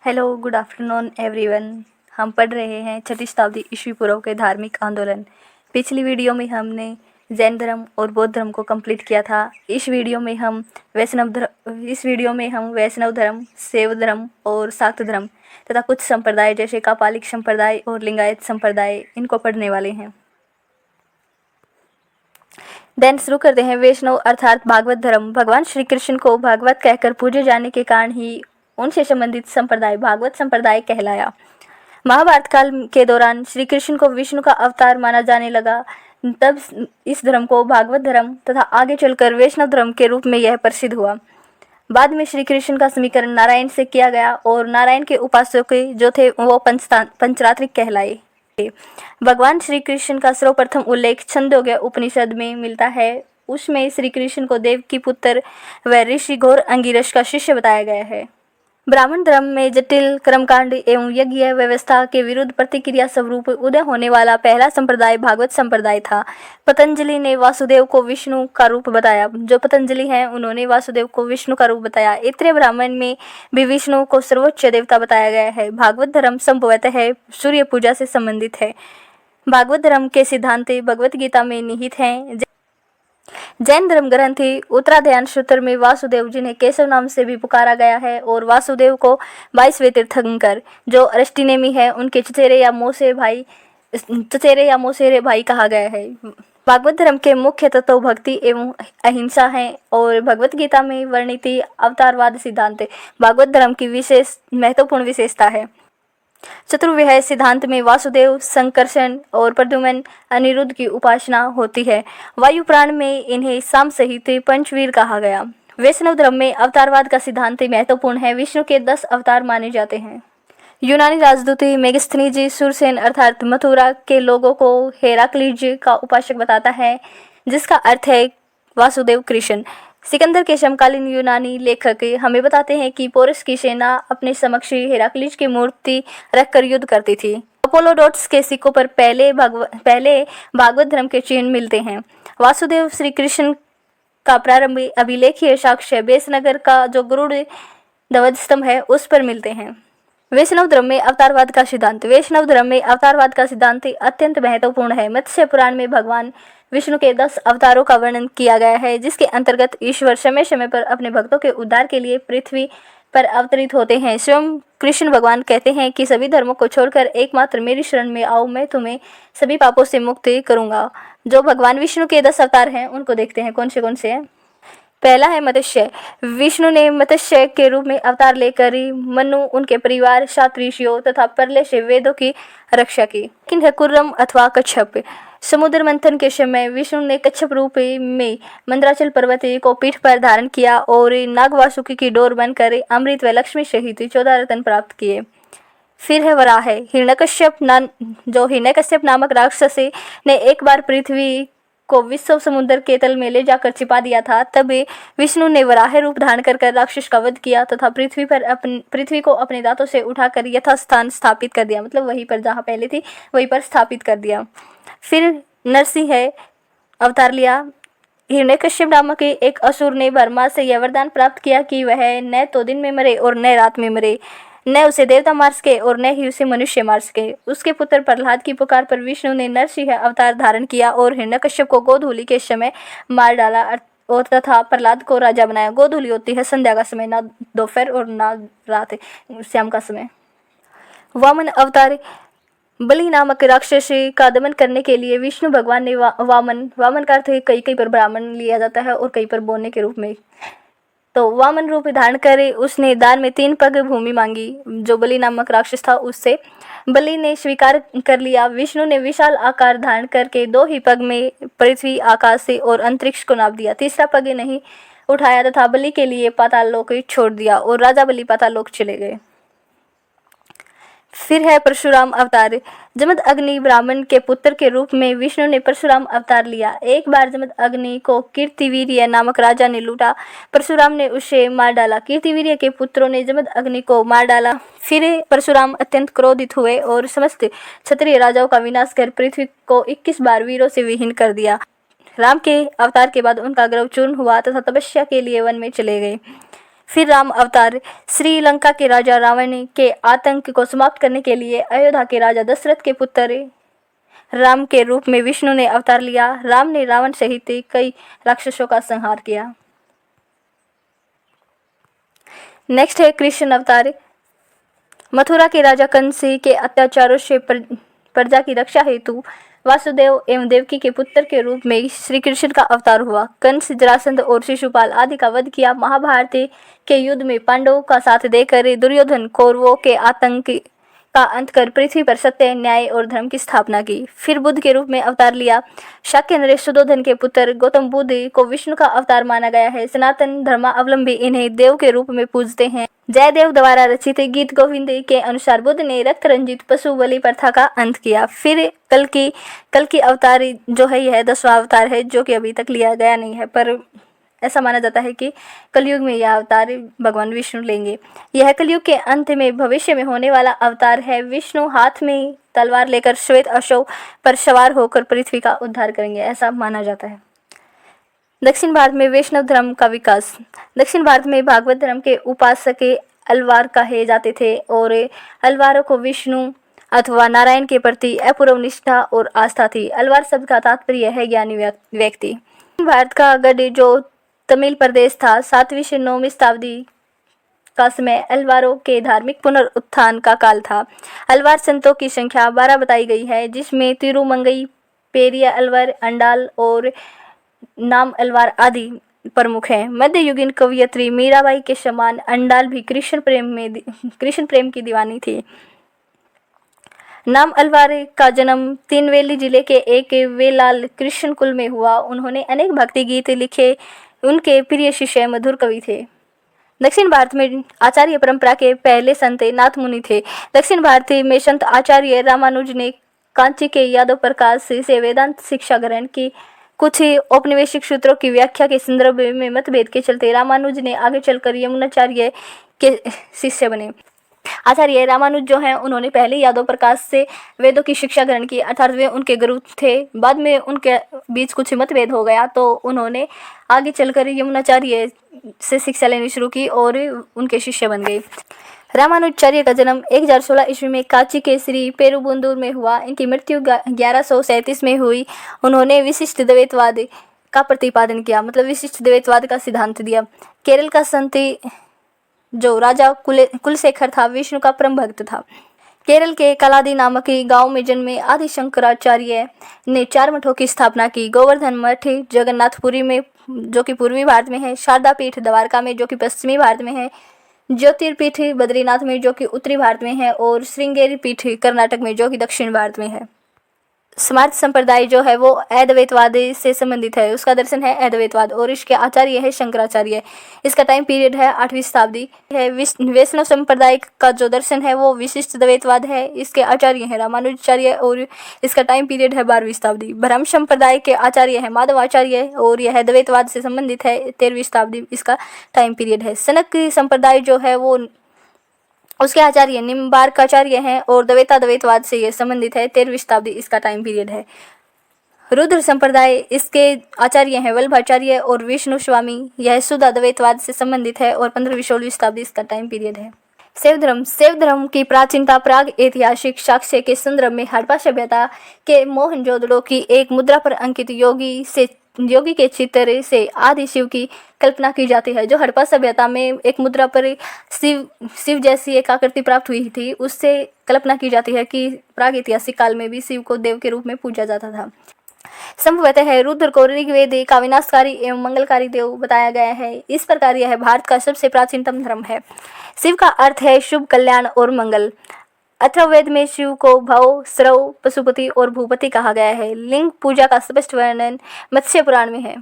Hello, good afternoon everyone. हम पढ़ रहे हैं 6वीं शताब्दी ईस्वी पूर्व के धार्मिक आंदोलन। पिछली वीडियो में हमने जैन धर्म और बौद्ध धर्म को कंप्लीट किया था। इस वीडियो में हम वैष्णव धर्म, शैव धर्म और शाक्त धर्म तथा कुछ संप्रदाय जैसे कापालिक संप्रदाय और लिंगायत संप्रदाय इनको पढ़ने वाले हैं। देन शुरू करते हैं। वैष्णव अर्थात भागवत धर्म। भगवान श्री कृष्ण को भागवत कहकर पूजे जाने के कारण ही उनसे संबंधित संप्रदाय भागवत संप्रदाय कहलाया। महाभारत काल के दौरान श्री कृष्ण को विष्णु का अवतार माना जाने लगा। तब इस धर्म को भागवत धर्म तथा आगे चलकर वैष्णव धर्म के रूप में यह प्रसिद्ध हुआ। बाद में श्री कृष्ण का समीकरण नारायण से किया गया और नारायण के उपासक जो थे वो पंचरात्रिक कहलाए। भगवान श्री कृष्ण का सर्वप्रथम उल्लेख छंदोग्य उपनिषद में मिलता है। उसमें श्री कृष्ण को देव की पुत्र व ऋषि घोर अंगिरस का शिष्य बताया गया है। ब्राह्मण धर्म में जटिल कर्मकांड एवं यज्ञ व्यवस्था के विरुद्ध प्रतिक्रिया स्वरूप उदय होने वाला पहला संप्रदाय भागवत संप्रदाय था। पतंजलि ने वासुदेव को विष्णु का रूप बताया। जो पतंजलि हैं उन्होंने वासुदेव को विष्णु का रूप बताया। ऐत्रेय ब्राह्मण में भी विष्णु को सर्वोच्च देवता बताया गया है। भागवत धर्म संभवतः सूर्य पूजा से संबंधित है। भागवत धर्म के सिद्धांत भगवत गीता में निहित हैं। जैन धर्म ग्रंथ उत्तराध्यान सूत्र में वासुदेव, जिन्हें केशव नाम से भी पुकारा गया है, और वासुदेव को 22वें तीर्थंकर जो अरिष्टनेमी है उनके चचेरे या मौसेरे भाई कहा गया है। भागवत धर्म के मुख्य तत्व भक्ति एवं अहिंसा हैं और भगवत गीता में वर्णित अवतारवाद सिद्धांत भागवत धर्म की महत्वपूर्ण विशेषता है। चतुर्विह सिद्धांत में वासुदेव, संकर्षण और प्रद्युम्न, अनिरुद्ध की उपासना होती है। वायु पुराण में इन्हें साम सहित पंचवीर कहा गया। वैष्णव धर्म में अवतारवाद का सिद्धांत महत्वपूर्ण है। विष्णु के 10 अवतार माने जाते हैं। यूनानी राजदूत मेगस्थनीज सुरसेन अर्थात मथुरा के लोगों को हेराक्लीज का उपासक बताता है, जिसका अर्थ है वासुदेव कृष्ण। सिकंदर के समकालीन यूनानी लेखक हमें बताते हैं कि पोरस की सेना अपने समक्ष हेराक्लीज की मूर्ति रखकर युद्ध करती थी। अपोलोडोट्स के सिक्कों पर पहले भागवत धर्म के चिन्ह मिलते हैं। वासुदेव श्री कृष्ण का प्रारंभिक अभिलेखीय साक्ष्य बेसनगर का जो गरुड़ ध्वज स्तंभ है उस पर मिलते हैं। वैष्णव धर्म में अवतारवाद का सिद्धांत। वैष्णव धर्म में अवतारवाद का सिद्धांत अत्यंत महत्वपूर्ण है। मत्स्य पुराण में भगवान विष्णु के 10 अवतारों का वर्णन किया गया है, जिसके अंतर्गत ईश्वर समय समय पर अपने भक्तों के उद्धार के लिए पृथ्वी पर अवतरित होते हैं। स्वयं कृष्ण भगवान कहते हैं कि सभी धर्मों को छोड़कर एकमात्र मेरी शरण में आओ, मैं तुम्हें सभी पापों से मुक्त करूंगा। जो भगवान विष्णु के 10 अवतार हैं उनको देखते हैं कौन से हैं। पहला है मत्स्य। विष्णु ने मत्स्य के रूप में अवतार लेकर मनु, उनके परिवार, 7 ऋषियों तथा प्रलय से वेदों की रक्षा की। लेकिन है कुर्रम अथवा कच्छप। समुद्र मंथन के समय विष्णु ने कच्छप रूप में मंदराचल पर्वत को पीठ पर धारण किया और नागवासुकी की डोर बनकर अमृत व लक्ष्मी सहित 14 रत्न प्राप्त किए। फिर है वराह। हिरण्यकश्यप नामक राक्षस ने एक बार पृथ्वी को विश्व समुद्र के तल में ले जाकर छिपा दिया था। तब विष्णु ने वराह रूप धारण कर राक्षस का वध किया तथा पृथ्वी को अपने दांतों से उठाकर यथास्थान स्थापित कर दिया, मतलब वहीं पर जहाँ पहले थी वहीं पर स्थापित कर दिया। फिर नरसिंह अवतार लिया। हिरण्यकश्यप नामक एक असुर ने ब्रह्मा से यह वरदान प्राप्त किया कि वह न तो दिन में मरे और न रात में मरे, न उसे देवता मार सके और न ही उसे मनुष्य मार सके। उसके पुत्र प्रहलाद की पुकार पर विष्णु ने नरसिंह अवतार धारण किया और हिरण्यकश्यप को गोधूलि के समय मार डाला और तथा प्रहलाद को राजा बनाया। गोधूलि होती है संध्या का समय, ना दोपहर और ना रात, शाम का समय। वामन अवतार। बलि नामक राक्षस का दमन करने के लिए विष्णु भगवान ने वामन का अर्थ कई पर ब्राह्मण लिया जाता है और कई पर बोने के रूप में। तो वामन रूप धारण कर उसने दान में 3 पग भूमि मांगी जो बलि नामक राक्षस था उससे। बलि ने स्वीकार कर लिया। विष्णु ने विशाल आकार धारण करके 2 ही पग में पृथ्वी, आकाश से और अंतरिक्ष को नाप दिया। तीसरा पग नहीं उठाया तथा बलि के लिए पाताल लोक छोड़ दिया और राजा बलि पाताल लोक चले गए। फिर है परशुराम अवतार। जमद अग्नि ब्राह्मण के पुत्र के रूप में विष्णु ने परशुराम अवतार लिया। एक बार जमद अग्नि को कीर्तिवीर्य नामक राजा ने लूटा। परशुराम ने उसे मार डाला। कीर्तिवीर्य के पुत्रों ने जमद अग्नि को मार डाला। फिर परशुराम अत्यंत क्रोधित हुए और समस्त क्षत्रिय राजाओं का विनाश कर पृथ्वी को 21 बार वीरों से विहीन कर दिया। राम के अवतार के बाद उनका गर्व चूर्ण हुआ तथा तपस्या के लिए वन में चले गए। फिर राम अवतार। श्रीलंका के राजा रावण के आतंक को समाप्त करने के लिए अयोध्या के राजा दशरथ के पुत्र राम के रूप में विष्णु ने अवतार लिया। राम ने रावण सहित कई राक्षसों का संहार किया। नेक्स्ट है कृष्ण अवतार। मथुरा के राजा कंस के अत्याचारों से प्रजा की रक्षा हेतु वासुदेव एवं देवकी के पुत्र के रूप में श्री कृष्ण का अवतार हुआ। कंस, जरासंध और शिशुपाल आदि का वध किया। महाभारत के युद्ध में पांडवों का साथ देकर दुर्योधन कौरवों के आतंक का अंत कर पृथ्वी पर सत्य, न्याय और धर्म की स्थापना की। फिर बुद्ध के रूप में अवतार लिया। शाक्य नरेश सुद्धोधन के पुत्र गौतम बुद्ध को विष्णु का अवतार माना गया है। सनातन धर्मावलंबी इन्हें देव के रूप में पूजते हैं। जयदेव द्वारा रचित गीत गोविंद के अनुसार बुद्ध ने रक्त रंजित पशु बलि प्रथा का अंत किया। फिर कल की अवतार जो है यह 10वां अवतार है, जो कि अभी तक लिया गया नहीं है, पर ऐसा माना जाता है कि कलयुग में यह अवतार भगवान विष्णु लेंगे। यह कलयुग के अंत में भविष्य में होने वाला अवतार है। विष्णु हाथ में तलवार लेकर श्वेत अश्व पर सवार होकर पृथ्वी का उद्धार करेंगे, ऐसा माना जाता है। दक्षिण भारत में वैष्णव धर्म का विकास। दक्षिण भारत में भागवत धर्म के उपासक अलवार कहे जाते थे और अलवारों को विष्णु अथवा नारायण के प्रति अपूर्व निष्ठा और आस्था थी। अलवार शब्द का तात्पर्य है ज्ञानी व्यक्ति। भारत का गढ़ जो तमिल प्रदेश था, 7वीं से 9वीं शताब्दी का समय अलवारों के धार्मिक पुनरुत्थान का काल था। अलवार संतों की संख्या 12 बताई गई है, जिसमें तिरुमंगई, पेरिया अलवर, अंडाल और नाम अलवार आदि प्रमुख हैं। मध्ययुगीन कवयित्री मीराबाई के समान अंडाल भी कृष्ण प्रेम की दीवानी थी। नाम अलवार का जन्म तिनवेली जिले के एक वेलाल कृष्ण कुल में हुआ। उन्होंने अनेक भक्ति गीत लिखे। उनके प्रिय शिष्य मधुर कवि थे। दक्षिण भारत में आचार्य परंपरा के पहले संत नाथ मुनि थे। दक्षिण भारत में संत आचार्य रामानुज ने कांची के यादव प्रकाश से वेदांत शिक्षा ग्रहण की। कुछ औपनिवेशिक सूत्रों की व्याख्या के संदर्भ में मतभेद के चलते रामानुज ने आगे चलकर यमुनाचार्य के शिष्य बने। आचार्य रामानुज जो हैं, उन्होंने पहले यादव प्रकाश से वेदों की शिक्षा ग्रहण की, अर्थात वे उनके गुरु थे। बाद में उनके बीच कुछ मतभेद हो गया तो उन्होंने आगे चलकर यमुनाचार्य से शिक्षा लेनी शुरू की और उनके शिष्य बन गए। रामानुजाचार्य का जन्म 1016 ईस्वी में कांची के श्री पेरुबुंदूर में हुआ। इनकी मृत्यु 1137 में हुई। उन्होंने विशिष्ट द्वैतवाद का प्रतिपादन किया, मतलब विशिष्ट द्वैतवाद का सिद्धांत दिया। केरल का संत जो राजा कुलशेखर था, विष्णु का परम भक्त था। केरल के कलादी नामक गांव में जन्मे आदि शंकराचार्य ने 4 मठों की स्थापना की। गोवर्धन मठ जगन्नाथपुरी में जो कि पूर्वी भारत में है, शारदा पीठ द्वारका में जो कि पश्चिमी भारत में है, ज्योतिर्पीठ बद्रीनाथ में जो कि उत्तरी भारत में है और श्रृंगेरी पीठ कर्नाटक में जो कि दक्षिण भारत में है। स्मार्त संप्रदाय जो है वो अद्वैतवाद से संबंधित है। उसका दर्शन है अद्वैतवाद और इसके आचार्य है शंकराचार्य। इसका टाइम पीरियड है 8वीं शताब्दी है। वैष्णव संप्रदाय का जो दर्शन है वो विशिष्ट द्वैतवाद है। इसके आचार्य हैं रामानुजाचार्य और इसका टाइम पीरियड है 12वीं शताब्दी। ब्रह्म संप्रदाय के आचार्य है माधवाचार्य और यह द्वैतवाद से संबंधित है। 13वीं शताब्दी इसका टाइम पीरियड है। सनक संप्रदाय जो है वो उसके आचार्य निम्बार्काचार्य हैं और द्वैतवाद से यह संबंधित है। 13वीं शताब्दी इसका टाइम पीरियड है। रुद्र संप्रदाय इसके आचार्य हैं वल्लभाचार्य और विष्णु स्वामी। यह शुद्ध अद्वैतवाद से संबंधित है और 15वीं-16वीं शताब्दी इसका टाइम पीरियड है। शैव धर्म की प्राचीनता प्राग ऐतिहासिक साक्ष्य के संदर्भ में हड़प्पा सभ्यता के मोहनजोदड़ो की एक मुद्रा पर अंकित योगी के चित्र से आदि शिव की कल्पना की जाती है। जो हड़प्पा सभ्यता में एक मुद्रा पर शिव जैसी एक आकृति प्राप्त हुई थी, उससे कल्पना की जाती है कि प्रागैतिहासिक काल में भी शिव को देव के रूप में पूजा जाता था। संभवतः रुद्र को ऋग्वेद का विनाशकारी एवं मंगलकारी देव बताया गया है। इस प्रकार यह भारत का सबसे प्राचीनतम धर्म है। शिव का अर्थ है शुभ, कल्याण और मंगल। अथर्ववेद में शिव को भव, स्रव, पशुपति और भूपति कहा गया है। लिंग पूजा का स्पष्ट वर्णन मत्स्य पुराण में है।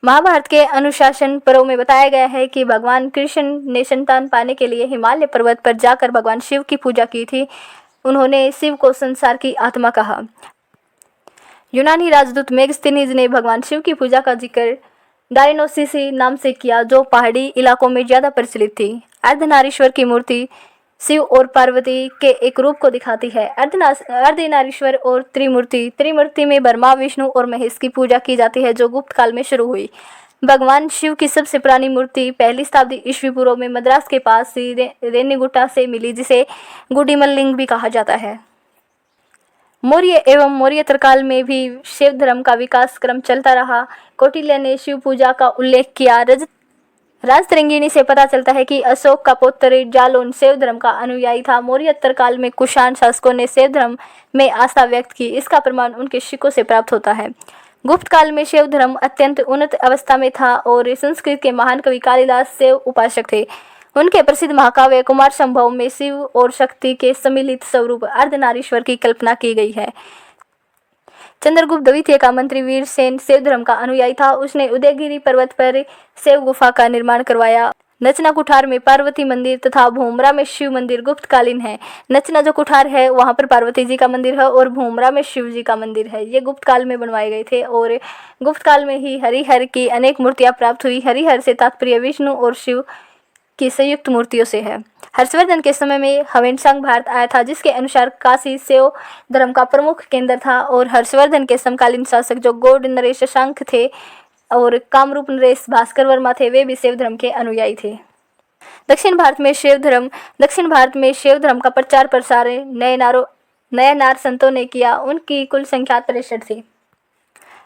महाभारत के अनुशासन पर्व में बताया गया है कि भगवान कृष्ण ने संतान पाने के लिए हिमालय पर्वत पर जाकर भगवान शिव की पूजा की थी। उन्होंने शिव को संसार की आत्मा कहा। यूनानी राजदूत मेगस्थनीज ने भगवान शिव की पूजा का जिक्र डायनोसिसी नाम से किया, जो पहाड़ी इलाकों में ज्यादा प्रचलित थी। अर्धनारीश्वर की मूर्ति शिव और पार्वती के एक रूप को दिखाती है। अर्धनारीश्वर और त्रिमूर्ति में ब्रह्मा, विष्णु और महेश की पूजा की जाती है, जो गुप्त काल में शुरू हुई। भगवान शिव की सबसे पुरानी मूर्ति 1ली शताब्दी ईस्वी पूर्व में मद्रास के पास रेनीगुट्टा से मिली, जिसे गुडीमल लिंग भी कहा जाता है। मौर्य एवं मौर्यतर काल में भी शैव धर्म का विकास क्रम चलता रहा। कौटिल्य ने शिव पूजा का उल्लेख किया। राजतरंगिणी से पता चलता है कि अशोक का पौत्र जालौन शैव धर्म का अनुयायी था। मौर्योत्तर काल में कुषाण शासकों ने शैव धर्म में आस्था व्यक्त की। इसका प्रमाण उनके सिक्कों से प्राप्त होता है। गुप्त काल में शैव धर्म अत्यंत उन्नत अवस्था में था और संस्कृत के महान कवि कालिदास शैव उपासक थे। उनके प्रसिद्ध महाकाव्य कुमार संभव में शिव और शक्ति के सम्मिलित स्वरूप अर्धनारीश्वर की कल्पना की गई है। चंद्रगुप्त द्वितीय का मंत्री वीरसेन शैव धर्म का अनुयायी था। उसने उदयगिरी पर्वत पर शैव गुफा का निर्माण करवाया। नचना कुठार में पार्वती मंदिर तथा भूमरा में शिव मंदिर गुप्तकालीन है। नचना जो कुठार है वहाँ पर पार्वती जी का मंदिर है और भूमरा में शिव जी का मंदिर है। ये गुप्त काल में बनवाए गए थे और गुप्त काल में ही हरिहर की अनेक मूर्तियाँ प्राप्त हुई। हरिहर से तात्पर्य विष्णु और शिव की संयुक्त मूर्तियों से है। हर्षवर्धन के समय में ह्वेनसांग भारत आया था, जिसके अनुसार काशी शैव धर्म का प्रमुख केंद्र था और हर्षवर्धन के समकालीन शासक जो गौड़ नरेश शशांक थे और कामरूप नरेश भास्कर वर्मा थे, वे भी शैव धर्म के अनुयायी थे। दक्षिण भारत में शैव धर्म का प्रचार प्रसार नयनार संतों ने किया। उनकी कुल संख्या 63 थी।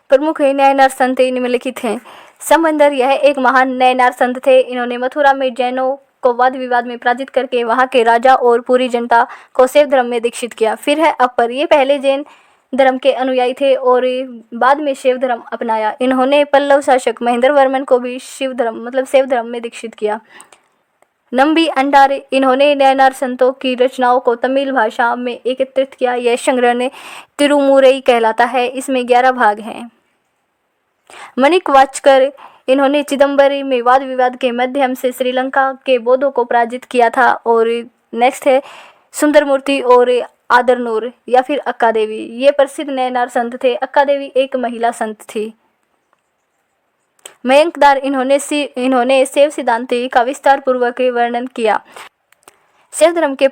प्रमुख नयनार संत निम्नलिखित हैं। समंदर, यह एक महान नयनार संत थे। इन्होंने मथुरा में जैनों को वाद विवाद में पराजित करके वहां के राजा और पूरी जनता को शैव धर्म में दीक्षित किया। फिर है अपर, ये पहले जैन धर्म के अनुयायी थे और बाद में शैव धर्म अपनाया। इन्होंने पल्लव शासक महेंद्र वर्मन को भी शैव धर्म में दीक्षित किया। नंबी अंडार, इन्होंने नयनार संतों की रचनाओं को तमिल भाषा में एकत्रित किया। यह संग्रह तिरुमुरई कहलाता है। इसमें 11 भाग हैं। मणिक वाचकर, इन्होंने चिदम्बरी में वाद विवाद के माध्यम से श्रीलंका के बौद्धों को पराजित किया था। और नेक्स्ट है सुंदरमूर्ति और आदरनूर या फिर अक्का देवी। ये प्रसिद्ध नयनार संत थे। अक्का देवी एक महिला संत थी। मयंकदार, इन्होंने शैव सिद्धांति का विस्तार पूर्वक वर्णन किया। शैव धर्म के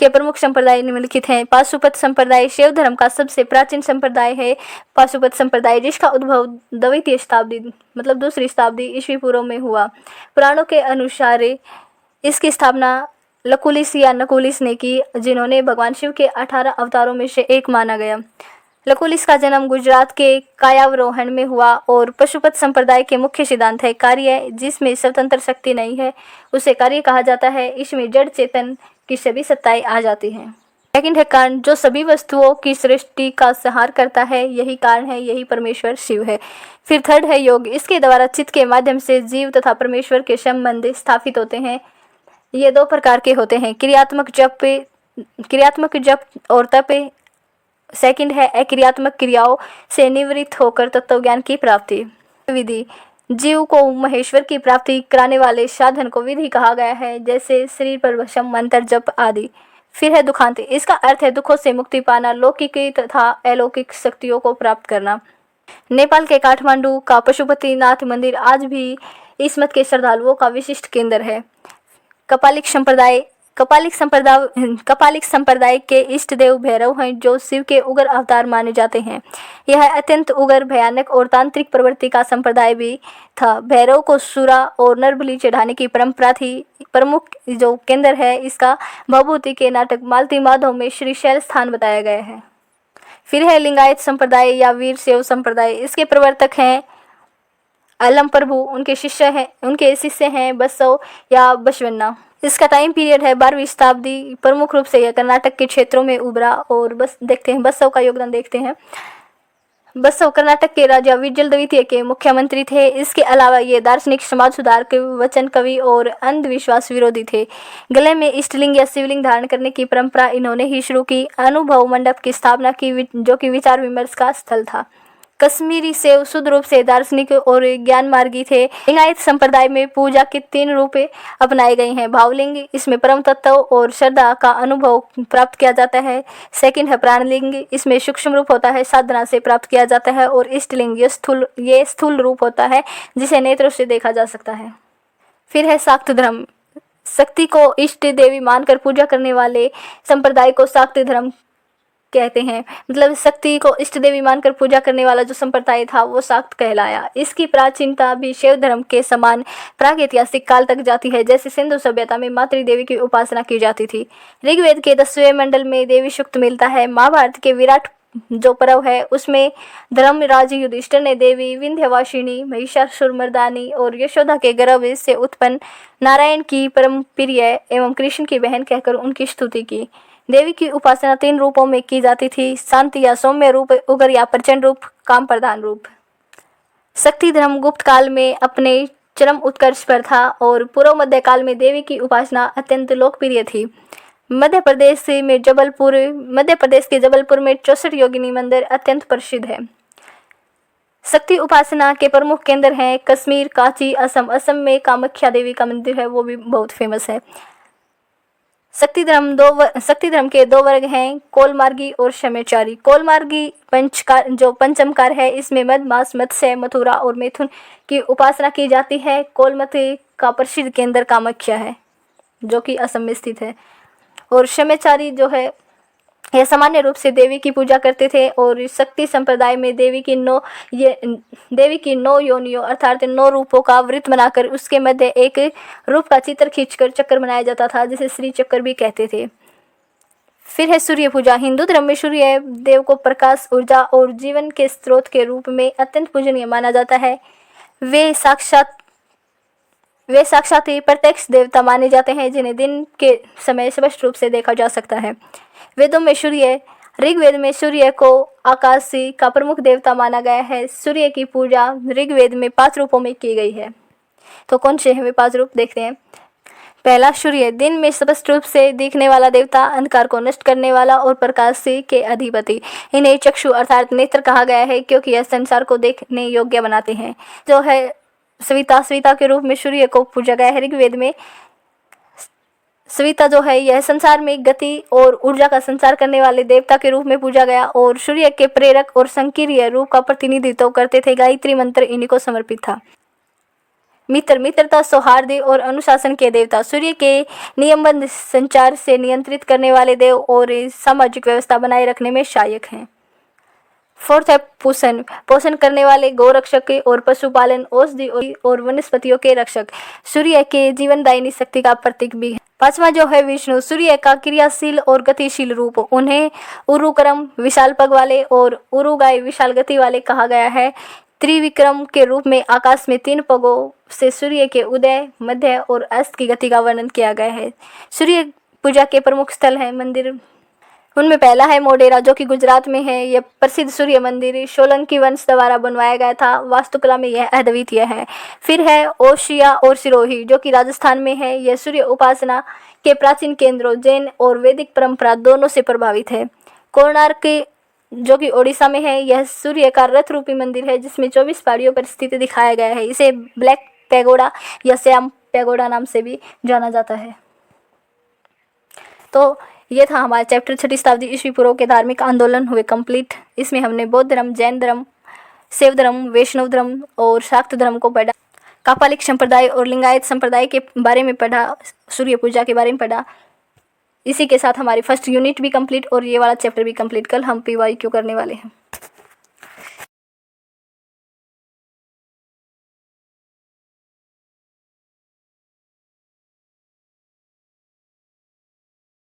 प्रमुख संप्रदाय निम्नलिखित हैं। पाशुपत संप्रदाय शैव धर्म का सबसे प्राचीन संप्रदाय है। पाशुपत संप्रदाय, जिसका उद्भव द्वितीय शताब्दी दूसरी शताब्दी ईस्वी पूर्व में हुआ। पुराणों के अनुसार इसकी स्थापना लकुलिस या नकुलिस ने की, जिन्होंने भगवान शिव के 18 अवतारों में से एक माना गया। लकुलिस का जन्म गुजरात के कायावरोहण में हुआ और पशुपत संप्रदाय के मुख्य सिद्धांत है कार्य। जिसमें स्वतंत्र शक्ति नहीं है उसे कार्य कहा जाता है। इसमें जड़ चेतन की सभी सत्ताएं आ जाती हैं। सेकंड है कारण, जो सभी वस्तुओं की सृष्टि का संहार करता है, यही कारण है, यही परमेश्वर शिव है। फिर थर्ड है योग, इसके द्वारा चित्त के माध्यम से जीव तथा परमेश्वर के संबंध स्थापित होते हैं। ये 2 प्रकार के होते हैं, क्रियात्मक जप और तप। सेकंड है अक्रियात्मक क्रियाओं से निवृत्त होकर तत्व ज्ञान की प्राप्ति। विधि, जीव को महेश्वर की प्राप्ति कराने वाले साधन को विधि कहा गया है, जैसे शरीर पर भस्म, मंत्र जप आदि। फिर है दुखांत, इसका अर्थ है दुखों से मुक्ति पाना, लौकिक तथा अलौकिक शक्तियों को प्राप्त करना। नेपाल के काठमांडू का पशुपतिनाथ मंदिर आज भी इस मत के श्रद्धालुओं का विशिष्ट केंद्र है। कपालिक संप्रदाय के इष्ट देव भैरव हैं, जो शिव के उग्र अवतार माने जाते हैं। यह अत्यंत उग्र, भयानक और तांत्रिक प्रवृत्ति का संप्रदाय भी था। भैरव को सूरा और नरबलि चढ़ाने की परंपरा थी। प्रमुख जो केंद्र है इसका भभूति के नाटक मालती माधव में श्रीशैल स्थान बताया गया है। फिर है लिंगायत संप्रदाय या वीर शैव संप्रदाय। इसके प्रवर्तक हैं अलम प्रभु, उनके शिष्य हैं बसव या बसवन्ना। इसका टाइम पीरियड है 12वीं शताब्दी। प्रमुख रूप से यह कर्नाटक के क्षेत्रों में उभरा और बसव का योगदान देखते हैं। बसव कर्नाटक के राजा विजय द्वितीय के मुख्यमंत्री थे। इसके अलावा ये दार्शनिक, समाज सुधारक, वचन कवि और अंधविश्वास विरोधी थे। गले में इष्टलिंग या शिवलिंग धारण करने की परंपरा इन्होंने ही शुरू की। अनुभव मंडप की स्थापना की, जो कि विचार विमर्श का स्थल था। कश्मीरी शैव शुद्ध रूप से दार्शनिक और ज्ञान मार्गी थे। लिंगायत संप्रदाय में पूजा के 3 रूप अपनाए गए हैं। भावलिंग, इसमें परम तत्व और श्रद्धा का अनुभव प्राप्त किया जाता है। सेकंड है प्राणलिंग, इसमें सूक्ष्म रूप होता है, साधना से प्राप्त किया जाता है। और इष्टलिंग, ये स्थूल रूप होता है, जिसे नेत्रों से देखा जा सकता है। फिर है शाक्त धर्म, शक्ति को इष्ट देवी मानकर पूजा करने वाले संप्रदाय को शाक्त धर्म कहते हैं। मतलब शक्ति को इष्ट देवी मानकर पूजा करने वाला जो संप्रदाय था वो शाक्त कहलाया। इसकी प्राचीनता भी शैव धर्म के समान प्रागैतिहासिक काल तक जाती है। जैसे सिंधु सभ्यता में मातृ देवी की उपासना की जाती थी। ऋग्वेद के 10वें मंडल में देवी सूक्त मिलता है। महाभारत के विराट जो पर्व है उसमें धर्मराज युधिष्ठिर ने देवी विंध्यवासिनी, महिषासुरमर्दानी और यशोदा के गर्भ से उत्पन्न नारायण की परम प्रिय एवं कृष्ण की बहन कहकर उनकी स्तुति की। देवी की उपासना 3 रूपों में की जाती थी: शांति या सौम्य रूप, उग्र या प्रचंड रूप, काम प्रधान रूप। शक्ति धर्म गुप्त काल में अपने चरम उत्कर्ष पर था और पूर्व मध्य काल में देवी की उपासना अत्यंत लोकप्रिय थी। मध्य प्रदेश के जबलपुर में 64 योगिनी मंदिर अत्यंत प्रसिद्ध है। शक्ति उपासना के प्रमुख केंद्र हैं कश्मीर, कांची, असम। असम में कामाख्या देवी का मंदिर है, वो भी बहुत फेमस है। शक्ति धर्म के 2 वर्ग हैं, कोलमार्गी और शमयचारी। कोलमार्गी पंचमकार है। इसमें मधमास, मत्स्य, मथुरा और मिथुन की उपासना की जाती है। कोलमती का प्रसिद्ध केंद्र कामाख्या है जो कि असम में स्थित है। और शमयचारी जो है यह सामान्य रूप से देवी की पूजा करते थे और शक्ति संप्रदाय में देवी की 9 योनियों अर्थात 9 रूपों का वृत्त बनाकर उसके मध्य एक रूप का चित्र खींचकर चक्कर बनाया जाता था, जिसे श्री चक्र भी कहते थे। फिर है सूर्य पूजा। हिंदू धर्म में सूर्य देव को प्रकाश, ऊर्जा और जीवन के स्रोत के रूप में अत्यंत पूजनीय माना जाता है। वे साक्षात ही प्रत्यक्ष देवता माने जाते हैं जिन्हें दिन के समय स्पष्ट रूप से देखा जा सकता है। वेदों में ऋग्वेद में सूर्य को आकाशी का प्रमुख देवता माना गया है। सूर्य की पूजा ऋग्वेद में 5 रूपों में की गई है। तो कौन से हैं वे 5 रूप, देखते हैं। पहला, सूर्य दिन में स्पष्ट रूप से दिखने वाला देवता, अंधकार को नष्ट करने वाला और प्रकाश के अधिपति। इन्हें चक्षु अर्थात नेत्र कहा गया है क्योंकि यह संसार को देखने योग्य बनाते हैं। जो है सविता के रूप में सूर्य को पूजा गया है। ऋग्वेद में सविता जो है यह संसार में गति और ऊर्जा का संचार करने वाले देवता के रूप में पूजा गया और सूर्य के प्रेरक और संकीर्य रूप का प्रतिनिधित्व करते थे। गायत्री मंत्र इन्हीं को समर्पित था। मित्रता, सौहार्द और अनुशासन के देवता। सूर्य के नियमबद्ध संचार से नियंत्रित करने वाले देव और सामाजिक व्यवस्था बनाए रखने में सहायक हैं। 4th है पोषण करने वाले, गौरक्षक और पशुपालन, औषधि और वनस्पतियों के रक्षक। सूर्य के जीवनदायिनी शक्ति का प्रतीक भी है। 5वां जो है विष्णु, सूर्य का क्रियाशील और गतिशील रूप। उन्हें उरुक्रम विशाल पग वाले और उरुगाय विशाल गति वाले कहा गया है। त्रिविक्रम के रूप में आकाश में 3 पगों से सूर्य के उदय, मध्य और अस्त की गति का वर्णन किया गया है। सूर्य पूजा के प्रमुख स्थल हैं मंदिर। उनमें पहला है मोढेरा जो कि गुजरात में है। यह प्रसिद्ध सूर्य मंदिर सोलंकी वंश द्वारा बनवाया गया था। वास्तुकला में यह अद्वितीय है। फिर है ओशिया और सिरोही जो कि राजस्थान में है। यह सूर्य उपासना के प्राचीन केंद्रों, जैन और वैदिक परंपरा दोनों से प्रभावित है। कोणार्क जो कि ओडिशा में है, यह सूर्य का रथ रूपी मंदिर है जिसमें 24 पहाड़ियों पर स्थित दिखाया गया है। इसे ब्लैक पैगोडा या श्याम पैगोडा नाम से भी जाना जाता है। तो ये था हमारा चैप्टर 6वीं शताब्दी ईस्वी पूर्व के धार्मिक आंदोलन हुए कंप्लीट। इसमें हमने बौद्ध धर्म, जैन धर्म, शैव धर्म, वैष्णव धर्म और शाक्त धर्म को पढ़ा। कापालिक संप्रदाय और लिंगायत संप्रदाय के बारे में पढ़ा। सूर्य पूजा के बारे में पढ़ा। इसी के साथ हमारी फर्स्ट यूनिट भी कंप्लीट और ये वाला चैप्टर भी कंप्लीट। कल हम PYQ करने वाले हैं।